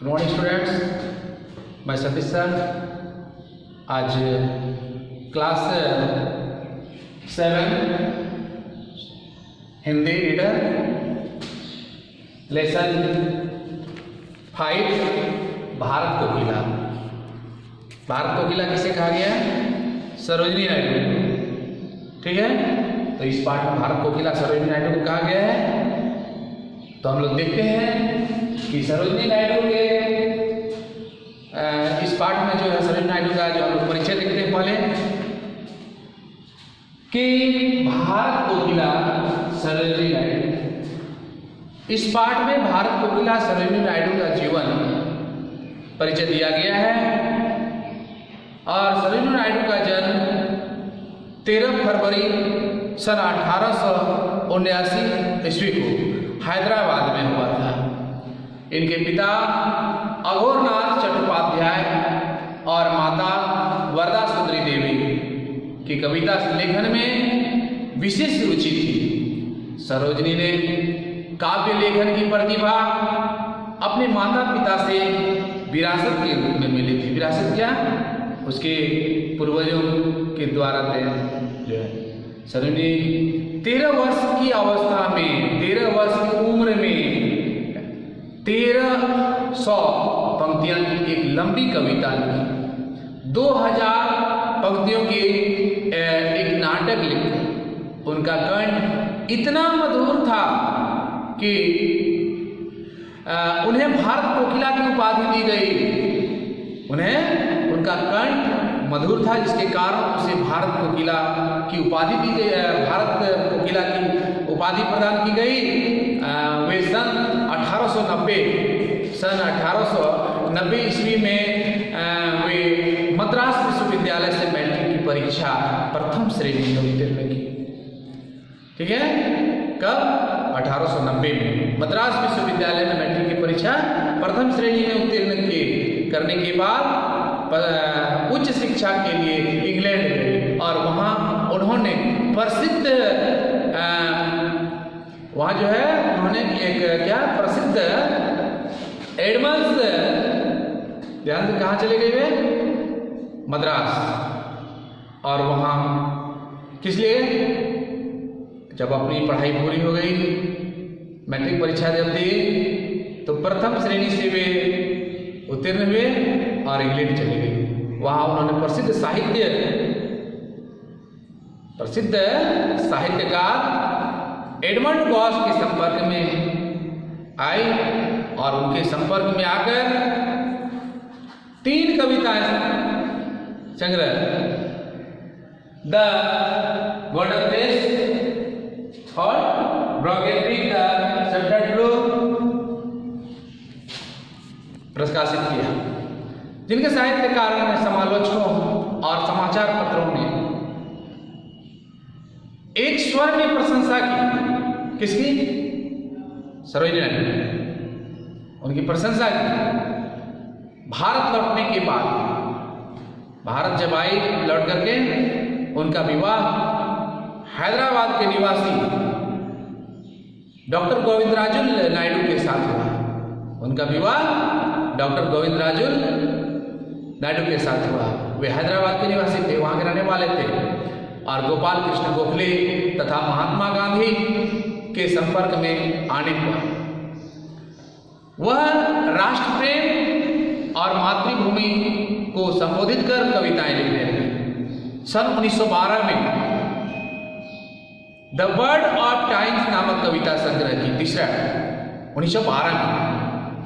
Good morning students, मैं Satish sir. आज class 7 Hindi reader lesson 5 Bharat Kokila. Bharat Kokila किसे कहा गया है? सरोजिनी नायडू। ठीक है, तो इस पाठ में भारत कोकिला सरोजिनी नायडू को कहा गया है। तो हम लोग देखते हैं कि सरोजिनी नायडू के इस पाठ में जो है सरोजिनी नायडू का जो हम लोग परिचय देखते हैं पहले कि भारत कोकिला सरोजिनी नायडू। इस पाठ में भारत कोकिला सरोजिनी नायडू का जीवन परिचय दिया गया है। और सरोजिनी नायडू का जन्म 13 फरवरी सन 1879 ईस्वी को हैदराबाद में हुआ था। इनके पिता अघोरनाथ चट्टोपाध्याय और माता वरदा सुंदरी देवी की कविता लेखन में विशेष रुचि थी। सरोजिनी ने काव्य लेखन की प्रतिभा अपने माता पिता से विरासत के रूप में मिली थी। विरासत क्या? उसके पूर्वजों के द्वारा जो है सरोजिनी 13 वर्ष की अवस्था में, 13 वर्ष की उम्र में 1300 पंक्तियां की एक लंबी कविता लिखी। 2000 पंक्तियों के एक नाटक लिखे। उनका कंठ इतना मधुर था कि उन्हें भारत कोकिला की उपाधि दी गई। उनका कंठ मधुर था, जिसके कारण उसे भारत कोकिला की उपाधि दी गई। भारत कोकिला की उपाधि प्रदान की गई। वे सन 1890 ईस्वी में वे मद्रास विश्वविद्यालय से मैट्रिक की परीक्षा प्रथम श्रेणी में उत्तीर्ण की। ठीक है, कब? 1890 में मद्रास विश्वविद्यालय में मैट्रिक की परीक्षा प्रथम श्रेणी में उत्तीर्ण करने के बाद उच्च शिक्षा के लिए इंग्लैंड गए और वहाँ उन्होंने प्रसिद्ध वहाँ जो है उन्होंने एक प्रसिद्ध एडमंड्स, ध्यान से कहाँ चले गए वे? मद्रास। और वहाँ किस लिए? जब अपनी पढ़ाई पूरी हो गई, मैट्रिक परीक्षा जब दी, तो प्रथम श्रेणी से वे उत्तीर्ण हुए और इंग्लैंड चले गए। वहाँ उन्होंने प्रसिद्ध साहित्यकार एडमंड गॉस के संपर्क में आए और उनके संपर्क में आकर 3 कविताएं संग्रह, द गोल्डन फेस और ब्रॉकेट्री द शटर्ड ब्लू प्रकाशित किया, जिनके साहित्यकारों ने, समालोचकों और समाचार पत्रों ने एक स्वर में प्रशंसा की। किसकी? सरोजिनी नायडू ने उनकी प्रशंसा की। भारत लौटने के बाद, भारत जब आई, लौट करके उनका विवाह हैदराबाद के निवासी डॉक्टर गोविंदराजुल नायडू के साथ हुआ। उनका विवाह डॉक्टर गोविंदराजुल नायडू के साथ हुआ। वे हैदराबाद के निवासी थे, वहाँ के रहने वाले थे और गोपाल कृष्ण गोखले तथा महात्मा गांधी के संपर्क में आने पर वह राष्ट्र प्रेम और मातृभूमि को संबोधित कर कविताएं लिखने लगे। सन 1912 में द वर्ड ऑफ टाइम्स नामक कविता संग्रह की तीसरा 1912 में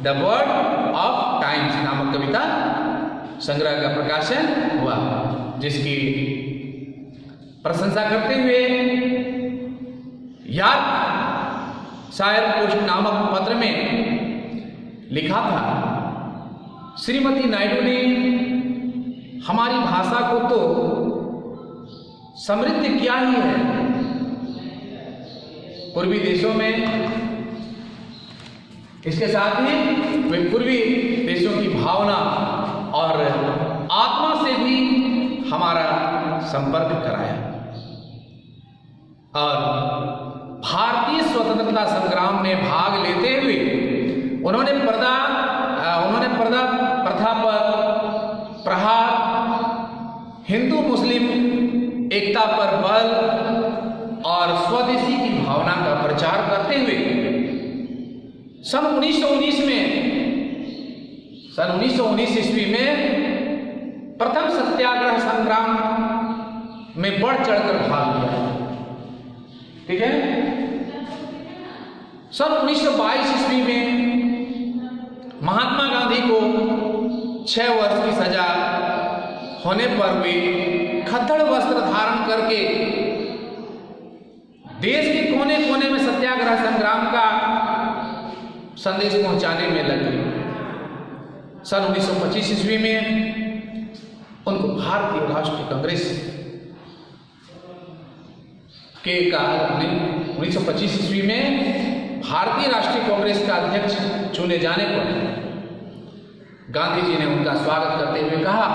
द वर्ड ऑफ टाइम्स नामक कविता संग्रह का प्रकाशन हुआ, जिसकी प्रशंसा करते हुए याद शायर पोस्ट नामक पत्र में लिखा था, श्रीमती नायडू ने हमारी भाषा को तो समृद्ध किया ही है, पूर्वी देशों में, इसके साथ ही वे पूर्वी देशों की भावना और आत्मा से भी हमारा संपर्क कराया और भारतीय स्वतंत्रता संग्राम में भाग लेते हुए उन्होंने एकता पर बल और स्वदेशी की भावना का प्रचार करते हुए सन 1919 ईस्वी में प्रथम सत्याग्रह संग्राम में बढ़ चढ़कर भाग लिया। ठीक है। सन 1922 ईस्वी में महात्मा गांधी को 6 वर्ष की सजा होने पर वे खद्दड़ वस्त्र धारण करके देश के कोने कोने में सत्याग्रह संग्राम का संदेश पहुंचाने में लगे। सन 1925 ईस्वी में उनको भारतीय राष्ट्रीय कांग्रेस के 1925 ईस्वी में भारतीय राष्ट्रीय कांग्रेस का अध्यक्ष चुने जाने पर गांधी जी ने उनका स्वागत करते हुए कहा,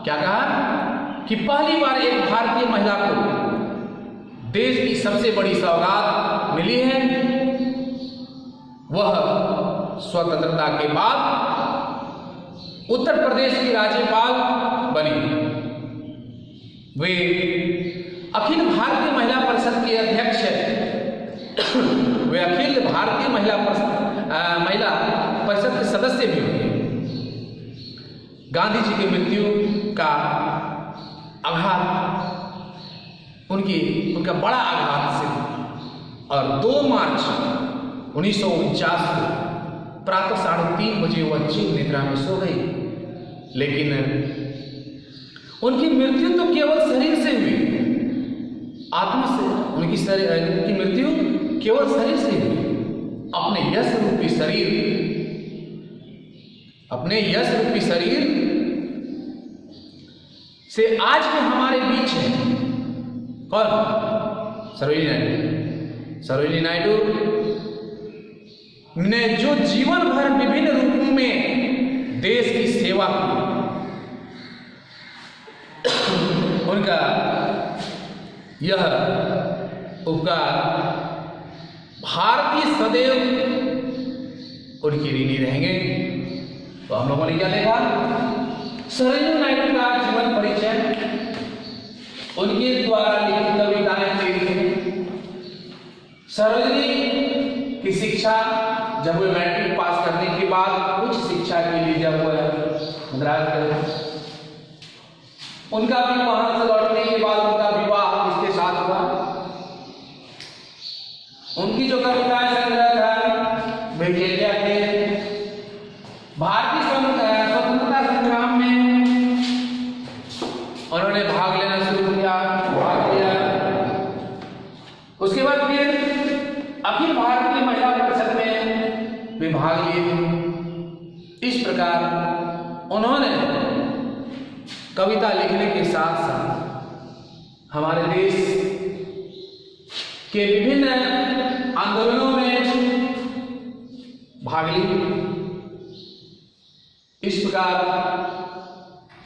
क्या कहा कि पहली बार एक भारतीय महिला को देश की सबसे बड़ी सौगात मिली है, वह स्वतंत्रता के बाद उत्तर प्रदेश की राज्यपाल बनी। वे अखिल भारतीय महिला परिषद के अध्यक्ष वे अखिल भारतीय महिला परिषद के सदस्य भी हुए। गांधी जी की मृत्यु का आघात उनका बड़ा आघात से और 2 मार्च 1949 को प्रातः 3:30 बजे वह चिर निद्रा में सो गई। लेकिन उनकी मृत्यु तो केवल शरीर से हुई, आत्मा से उनकी मृत्यु केवल शरीर से हुई। अपने यश रूपी शरीर से आज भी हमारे बीच है कौन? सरोजिनी नायडू ने जो जीवन भर विभिन्न रूपों में देश की सेवा की, उनका यह उपकार भारतीय सदैव उनकी ऋणी रहेंगे। तो हम लोगों ने क्या देखा? सरोजिनी नायडू का जीवन परिचय, उनके द्वारा लिखित कविताएं थी। सरोजिनी की शिक्षा, जब वे मैट्रिक पास करने के बाद उच्च शिक्षा के लिए जब वह मद्रास गए, उनका भी वहां से लौटने के बाद उनका विवाह किसके साथ हुआ? उनकी जो कविताएं संग्रह था वे क्या थे? भारतीय स्वतंत्रता संग्राम में उन्होंने भाग लेना शुरू किया, भाग लिया। उसके बाद फिर अखिल भारतीय महिला परिषद में भी भाग लिए। इस प्रकार उन्होंने कविता लिखने के साथ साथ हमारे देश के विभिन्न आंदोलनों में भाग ली। इस प्रकार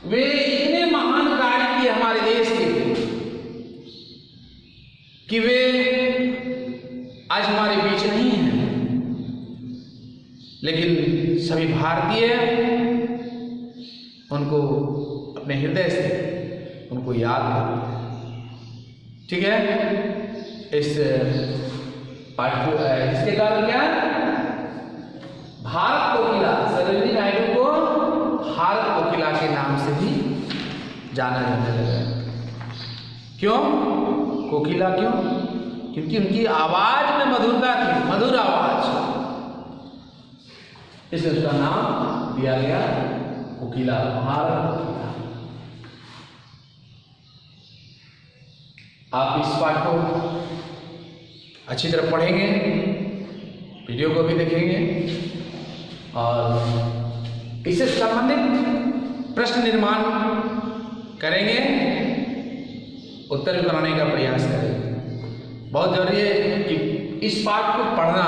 वे इतने महान कार्य किए हमारे देश के कि वे आज हमारे बीच नहीं हैं, लेकिन सभी भारतीय उनको अपने हृदय से उनको याद करते हैं। ठीक है। इस पाठ को इसके कारण क्या, भारत कोकिला, सरोजिनी नायडू को भारत कोकिला के नाम से भी जाना जाने लगा। क्यों कोकिला? क्यों? क्योंकि उनकी आवाज में मधुरता थी, मधुर आवाज, इसलिए उसका नाम दिया गया कोकिला, भारत कोकिला। आप इस पाठ को अच्छी तरह पढ़ेंगे, वीडियो को भी देखेंगे और इससे संबंधित प्रश्न निर्माण करेंगे, उत्तर भी बनाने का प्रयास करेंगे। बहुत जरूरी है कि इस पाठ को पढ़ना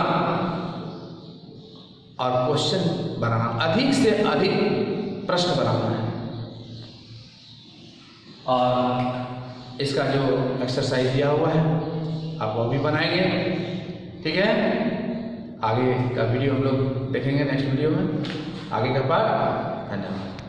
और क्वेश्चन बनाना, अधिक से अधिक प्रश्न बनाना है। और इसका जो एक्सरसाइज दिया हुआ है आप वो भी बनाएंगे। ठीक है। आगे का वीडियो हम लोग देखेंगे नेक्स्ट वीडियो में, आगे का पार्ट। धन्यवाद।